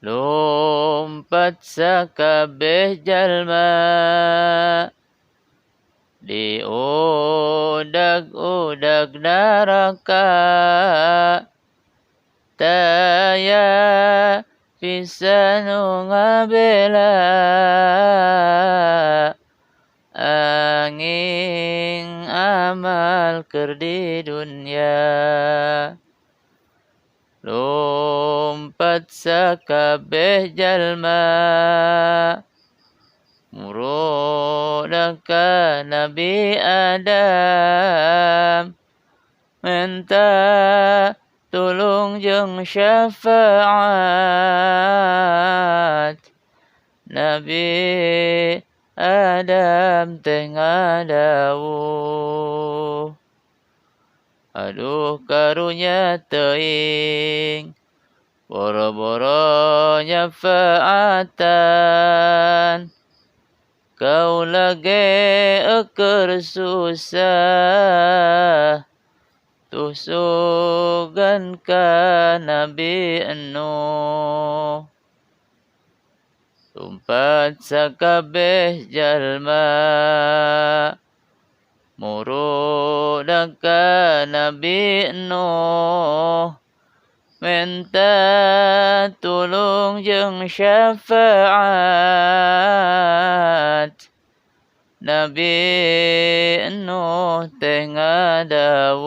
Lumpat sakabeh jalma diudag-udag neraka taya pisanu ngabela angin amal keur di dunya. Lumpat sakabeh jalma muroda ka Nabi Adam minta tulung jeung syafaat Nabi Adam teh ngadawuh, aduh karunya teuing boro-boro nyafaatan kaula ge keur susah tusugan ka Nabi Nuh. Lumpat sakabeh jalma muroda ka Nabi Nuh minta tulung jeung syafaat Nabi Nuh teh ngadawuh,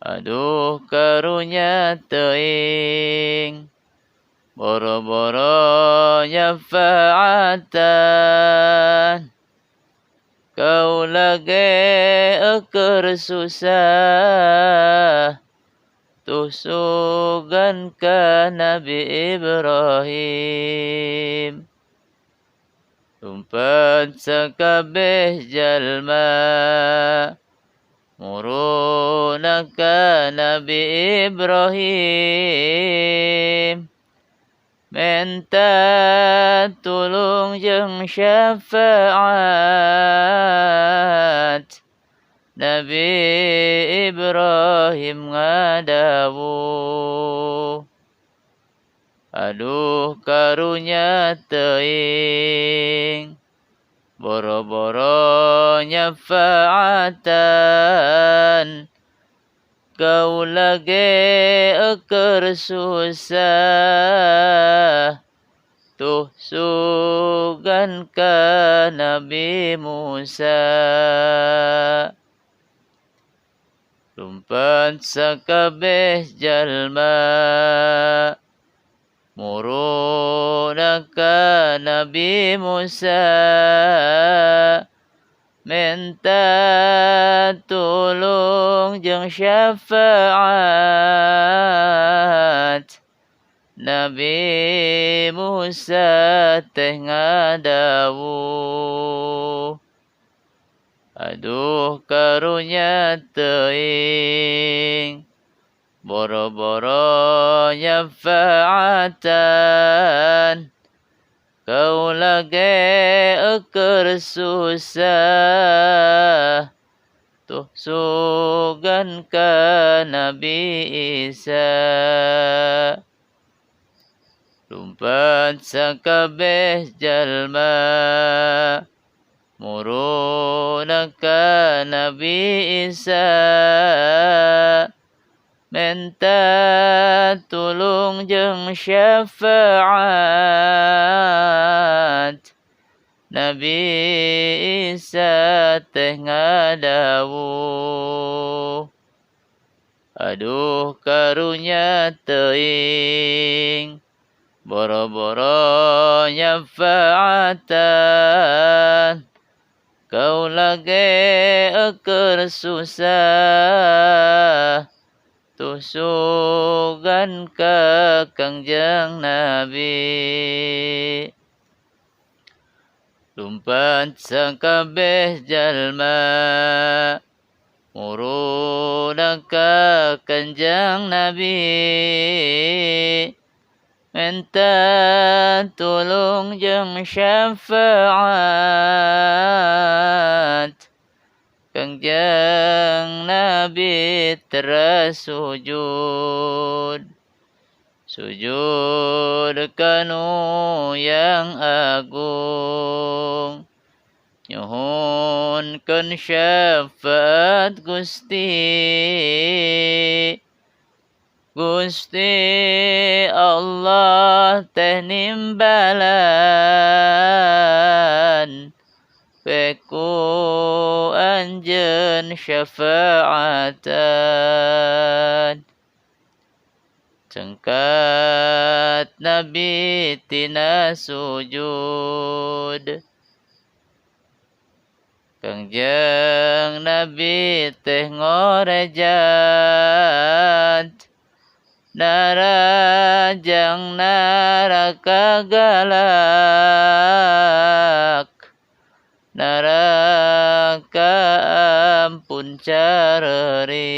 aduh karunya teuing boro-boro nyafaatan kaula ge keur susah tusugan ka Nabi Ibrahim. Lumpat sakabeh jalma muroda ka Nabi Ibrahim minta tulung jeung syafaat Nabi Ibrahim ngadawuh, aduh karunya teuing boro-boro nyafaatan kaula ge keur susah tusugan ka Nabi Musa. Lumpat sakabeh jalma muroda ka Nabi Musa minta tulung jeung syafaat Nabi Musa teh ngadawuh, aduh karunya teuing boro-boro nyafaatan kaula ge keur susah tusugan ka Nabi Isa. Lumpat sakabeh jalma muroda ka Nabi Isa minta tulung jeung syafaat Nabi Isa teh ngadawuh, aduh karunya teuing boro-boro nyafaatan kaula ge keur susah tusugan ka Kangjeng Nabi. Lumpat sakabeh jalma muroda ka Kangjeng Nabi minta tulung jeung syafaat Kangjeng Nabi teras sujud sujud kanu yang agung, nyuhunkeun syafaat Gusti. Gusti Allah teh nimbalan peku anjeun syafaatan. Cengkat Nabi tina sujud, Kangjeng Nabi teh ngorejat, narajang naraka galak, naraka ampun carerik.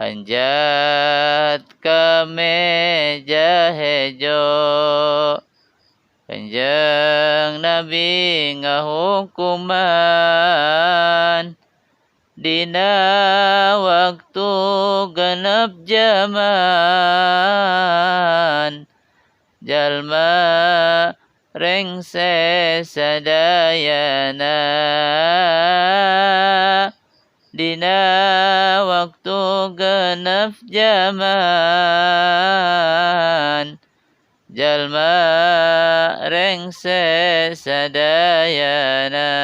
Hanjat ka meja hejo, Kanjeng Nabi ngahukuman, dina waktu genep jaman, jalma rengse sadayana. Dina waktu genep jaman, jalma rengse sadayana.